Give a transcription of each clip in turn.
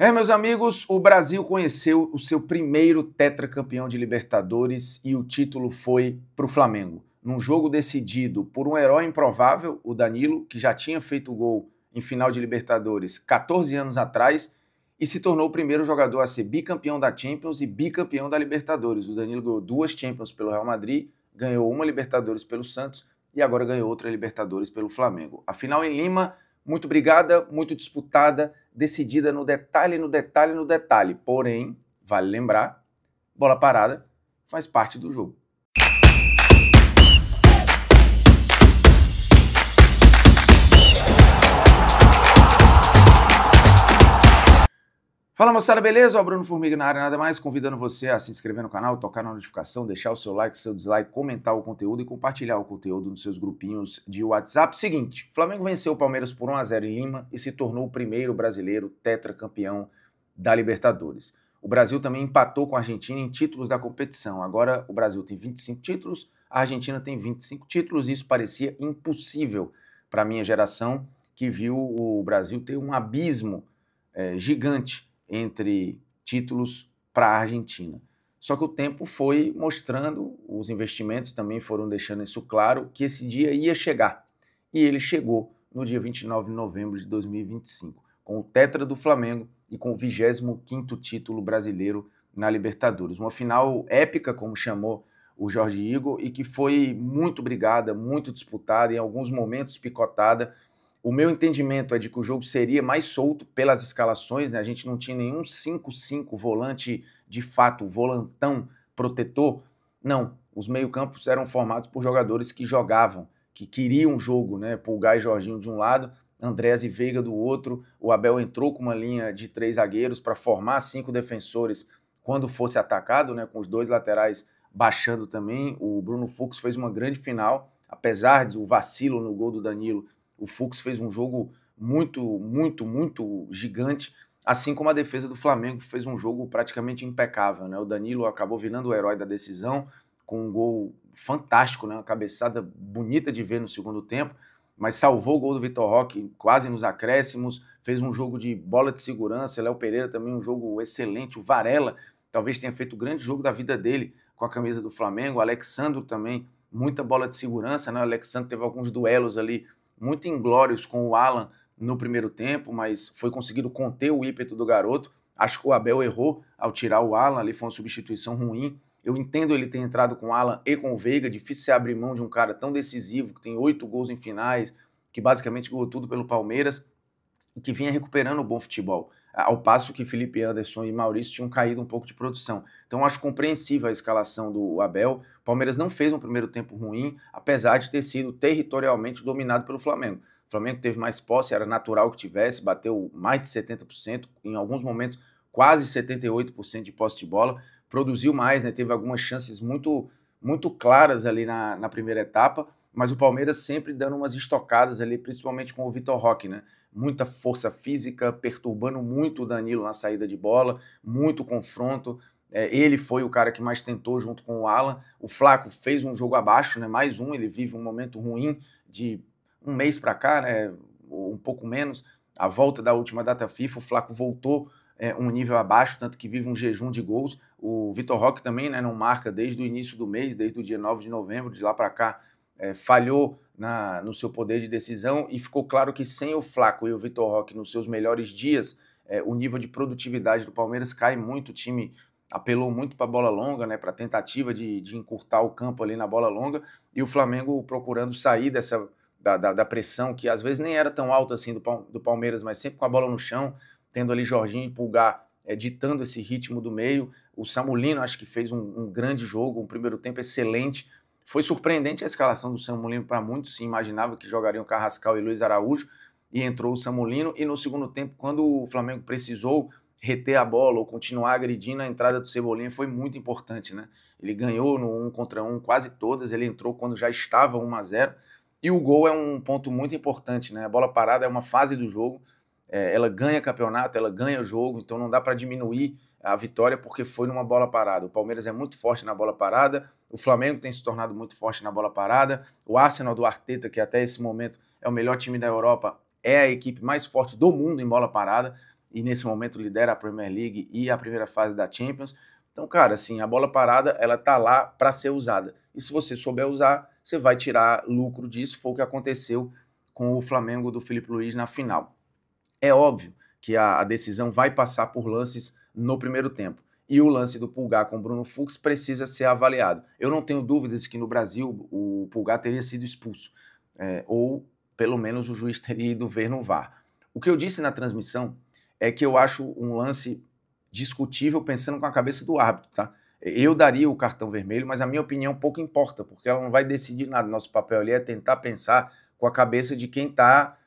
Meus amigos, o Brasil conheceu o seu primeiro tetracampeão de Libertadores e o título foi para o Flamengo. Num jogo decidido por um herói improvável, o Danilo, que já tinha feito gol em final de Libertadores 14 anos atrás e se tornou o primeiro jogador a ser bicampeão da Champions e bicampeão da Libertadores. O Danilo ganhou 2 Champions pelo Real Madrid, ganhou uma Libertadores pelo Santos e agora ganhou outra Libertadores pelo Flamengo. A final em Lima, muito brigada, muito disputada, decidida no detalhe, no detalhe, no detalhe. Porém, vale lembrar, bola parada faz parte do jogo. Fala moçada, beleza? O Bruno Formiga na área, nada mais convidando você a se inscrever no canal, tocar na notificação, deixar o seu like, seu dislike, comentar o conteúdo e compartilhar o conteúdo nos seus grupinhos de WhatsApp. Seguinte, o Flamengo venceu o Palmeiras por 1-0 em Lima e se tornou o primeiro brasileiro tetracampeão da Libertadores. O Brasil também empatou com a Argentina em títulos da competição. Agora o Brasil tem 25 títulos, a Argentina tem 25 títulos e isso parecia impossível para a minha geração, que viu o Brasil ter um abismo gigante entre títulos para a Argentina. Só que o tempo foi mostrando, os investimentos também foram deixando isso claro, que esse dia ia chegar. E ele chegou no dia 29 de novembro de 2025, com o tetra do Flamengo e com o 25º título brasileiro na Libertadores. Uma final épica, como chamou o Jorge Igor, e que foi muito brigada, muito disputada, em alguns momentos picotada. O meu entendimento é de que o jogo seria mais solto pelas escalações, né? A gente não tinha nenhum 5-5 volante de fato, volantão protetor. Não, os meio-campos eram formados por jogadores que jogavam, que queriam o jogo, né? Pulgar e Jorginho de um lado, Andrés e Veiga do outro. O Abel entrou com uma linha de 3 zagueiros para formar 5 defensores quando fosse atacado, né? Com os 2 laterais baixando também. O Bruno Fux fez uma grande final, apesar do vacilo no gol do Danilo. O Fux fez um jogo muito gigante, assim como a defesa do Flamengo fez um jogo praticamente impecável, né? O Danilo acabou virando o herói da decisão com um gol fantástico, né? Uma cabeçada bonita de ver no segundo tempo, mas salvou o gol do Vitor Roque quase nos acréscimos, fez um jogo de bola de segurança. Léo Pereira também um jogo excelente. O Varela talvez tenha feito o grande jogo da vida dele com a camisa do Flamengo. O Alexandro também, muita bola de segurança, né? O Alexandro teve alguns duelos ali muito inglórios com o Alan no primeiro tempo, mas foi conseguido conter o ímpeto do garoto. Acho que o Abel errou ao tirar o Alan, ali foi uma substituição ruim. Eu entendo ele ter entrado com o Alan e com o Veiga, difícil você abrir mão de um cara tão decisivo, que tem 8 gols em finais, que basicamente ganhou tudo pelo Palmeiras, e que vinha recuperando o bom futebol, ao passo que Felipe Anderson e Maurício tinham caído um pouco de produção. Então acho compreensível a escalação do Abel. O Palmeiras não fez um primeiro tempo ruim, apesar de ter sido territorialmente dominado pelo Flamengo. O Flamengo teve mais posse, era natural que tivesse, bateu mais de 70%, em alguns momentos quase 78% de posse de bola, produziu mais, né? Teve algumas chances muito claras ali na primeira etapa, mas o Palmeiras sempre dando umas estocadas ali, principalmente com o Vitor Roque, né? Muita força física, perturbando muito o Danilo na saída de bola, muito confronto. Ele foi o cara que mais tentou junto com o Alan. O Flaco fez um jogo abaixo, né? Mais um, ele vive um momento ruim de um mês para cá, né? Um pouco menos. A volta da última data FIFA, o Flaco voltou um nível abaixo, tanto que vive um jejum de gols. O Vitor Roque também, né, não marca desde o início do mês, desde o dia 9 de novembro, de lá para cá, falhou no seu poder de decisão, e ficou claro que sem o Flaco e o Vitor Roque nos seus melhores dias, o nível de produtividade do Palmeiras cai muito. O time apelou muito para a bola longa, né, para a tentativa de encurtar o campo ali na bola longa, e o Flamengo procurando sair da pressão, que às vezes nem era tão alta assim do Palmeiras, mas sempre com a bola no chão, tendo ali Jorginho e Pulgar ditando esse ritmo do meio. O Samulino acho que fez um grande jogo, um primeiro tempo excelente. Foi surpreendente a escalação do Samulino para muitos, se imaginava que jogariam Carrascal e Luiz Araújo, e entrou o Samulino, e no segundo tempo, quando o Flamengo precisou reter a bola ou continuar agredindo, a entrada do Cebolinha foi muito importante, né? Ele ganhou no 1 contra 1 quase todas, ele entrou quando já estava 1-0, e o gol é um ponto muito importante, né? A bola parada é uma fase do jogo, ela ganha campeonato, ela ganha o jogo, então não dá para diminuir a vitória porque foi numa bola parada. O Palmeiras é muito forte na bola parada, o Flamengo tem se tornado muito forte na bola parada, o Arsenal do Arteta, que até esse momento é o melhor time da Europa, é a equipe mais forte do mundo em bola parada. e nesse momento lidera a Premier League e a primeira fase da Champions. Então, cara, assim, a bola parada, ela tá lá para ser usada. E se você souber usar, você vai tirar lucro disso. Foi o que aconteceu com o Flamengo do Filipe Luís na final. É óbvio que a decisão vai passar por lances no primeiro tempo. E o lance do Pulgar com o Bruno Fux precisa ser avaliado. Eu não tenho dúvidas que no Brasil o Pulgar teria sido expulso. Ou pelo menos o juiz teria ido ver no VAR. O que eu disse na transmissão é que eu acho um lance discutível pensando com a cabeça do árbitro, tá? Eu daria o cartão vermelho, mas a minha opinião pouco importa, porque ela não vai decidir nada. Nosso papel ali é tentar pensar com a cabeça de quem está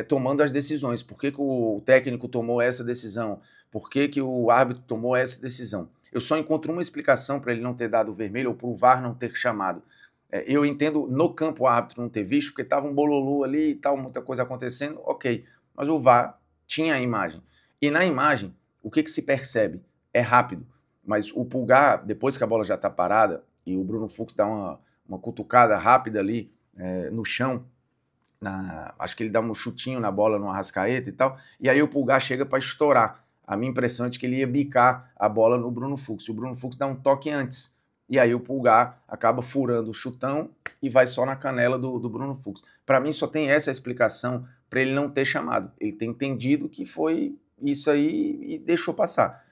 tomando as decisões. Por que o técnico tomou essa decisão? Por que o árbitro tomou essa decisão? Eu só encontro uma explicação para ele não ter dado o vermelho ou para o VAR não ter chamado. Eu entendo no campo o árbitro não ter visto, porque estava um bololô ali e tal, muita coisa acontecendo, ok. Mas o VAR tinha a imagem. E na imagem, o que se percebe? É rápido. Mas o Pulgar, depois que a bola já está parada, e o Bruno Fux dá uma cutucada rápida ali no chão, acho que ele dá um chutinho na bola no Arrascaeta e tal, e aí o Pulgar chega para estourar. A minha impressão é de que ele ia bicar a bola no Bruno Fux. O Bruno Fux dá um toque antes, e aí o Pulgar acaba furando o chutão e vai só na canela do Bruno Fux. Para mim só tem essa explicação para ele não ter chamado. Ele tem entendido que foi isso aí e deixou passar.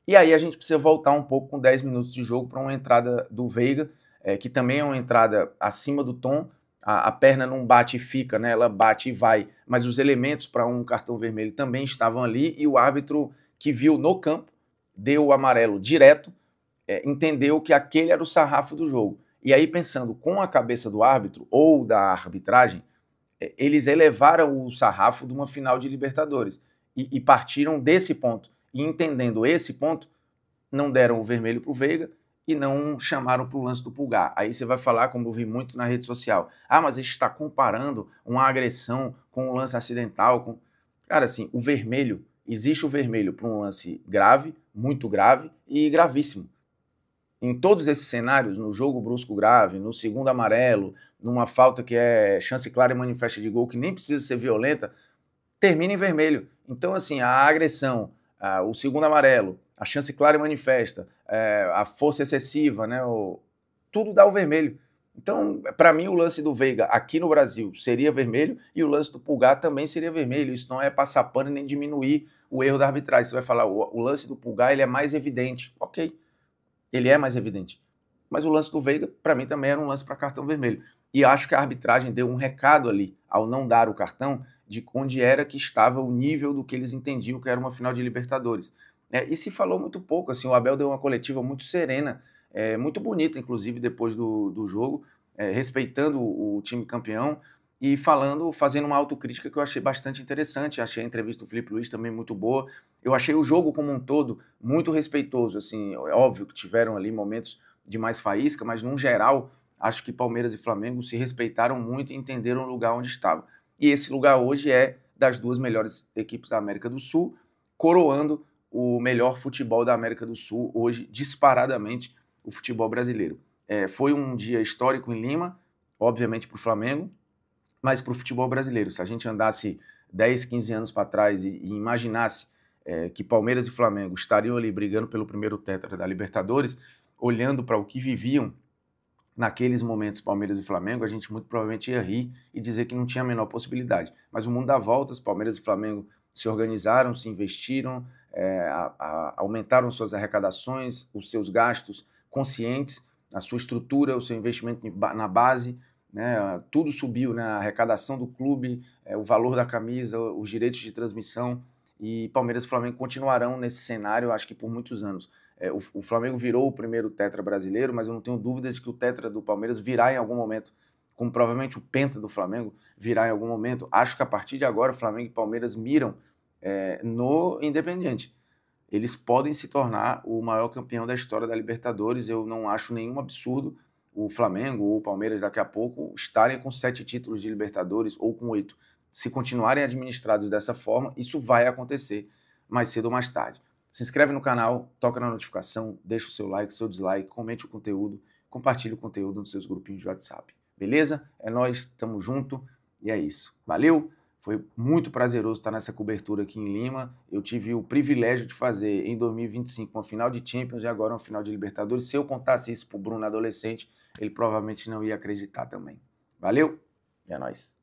E aí a gente precisa voltar um pouco com 10 minutos de jogo para uma entrada do Veiga, que também é uma entrada acima do tom. A perna não bate e fica, né? Ela bate e vai. Mas os elementos para um cartão vermelho também estavam ali e o árbitro que viu no campo deu o amarelo direto, entendeu que aquele era o sarrafo do jogo. E aí, pensando com a cabeça do árbitro ou da arbitragem, eles elevaram o sarrafo de uma final de Libertadores e partiram desse ponto. E entendendo esse ponto, não deram o vermelho para o Veiga e não chamaram para o lance do Pulgar. Aí você vai falar, como eu vi muito na rede social, mas a gente está comparando uma agressão com um lance acidental. Cara, assim, o vermelho, existe o vermelho para um lance grave, muito grave e gravíssimo. Em todos esses cenários, no jogo brusco grave, no segundo amarelo, numa falta que é chance clara e manifesta de gol, que nem precisa ser violenta, termina em vermelho. Então, assim, a agressão, o segundo amarelo, a chance clara e manifesta, a força excessiva, né, tudo dá o vermelho. Então, para mim, o lance do Veiga aqui no Brasil seria vermelho e o lance do Pulgar também seria vermelho. Isso não é passar pano nem diminuir o erro da arbitragem. Você vai falar, o lance do Pulgar ele é mais evidente. Ok, ele é mais evidente. Mas o lance do Veiga, para mim, também era um lance para cartão vermelho. E acho que a arbitragem deu um recado ali, ao não dar o cartão, de onde era que estava o nível do que eles entendiam que era uma final de Libertadores. E se falou muito pouco, assim, o Abel deu uma coletiva muito serena, muito bonita, inclusive, depois do jogo, respeitando o time campeão e fazendo uma autocrítica que eu achei bastante interessante. Achei a entrevista do Filipe Luís também muito boa. Eu achei o jogo como um todo muito respeitoso, assim, é óbvio que tiveram ali momentos de mais faísca, mas, num geral, acho que Palmeiras e Flamengo se respeitaram muito e entenderam o lugar onde estavam. E esse lugar hoje é das duas melhores equipes da América do Sul, coroando o melhor futebol da América do Sul, hoje, disparadamente, o futebol brasileiro. Foi um dia histórico em Lima, obviamente para o Flamengo, mas para o futebol brasileiro. Se a gente andasse 10, 15 anos para trás e imaginasse que Palmeiras e Flamengo estariam ali brigando pelo primeiro tetra da Libertadores, olhando para o que viviam naqueles momentos Palmeiras e Flamengo, a gente muito provavelmente ia rir e dizer que não tinha a menor possibilidade. Mas o mundo dá voltas, Palmeiras e Flamengo se organizaram, se investiram, aumentaram suas arrecadações, os seus gastos conscientes, a sua estrutura, o seu investimento na base, né, tudo subiu, né, a arrecadação do clube, o valor da camisa, os direitos de transmissão, e Palmeiras e Flamengo continuarão nesse cenário, acho que por muitos anos. O Flamengo virou o primeiro tetra brasileiro, mas eu não tenho dúvidas de que o tetra do Palmeiras virá em algum momento, como provavelmente o penta do Flamengo virá em algum momento. Acho que a partir de agora Flamengo e Palmeiras miram no Independiente. Eles podem se tornar o maior campeão da história da Libertadores. Eu não acho nenhum absurdo o Flamengo ou o Palmeiras daqui a pouco estarem com 7 títulos de Libertadores ou com 8. Se continuarem administrados dessa forma, isso vai acontecer mais cedo ou mais tarde. Se inscreve no canal, toca na notificação, deixa o seu like, seu dislike, comente o conteúdo, compartilhe o conteúdo nos seus grupinhos de WhatsApp. Beleza? É nóis, tamo junto e é isso. Valeu! Foi muito prazeroso estar nessa cobertura aqui em Lima. Eu tive o privilégio de fazer em 2025 uma final de Champions e agora uma final de Libertadores. Se eu contasse isso pro Bruno adolescente, ele provavelmente não ia acreditar também. Valeu? E é nóis.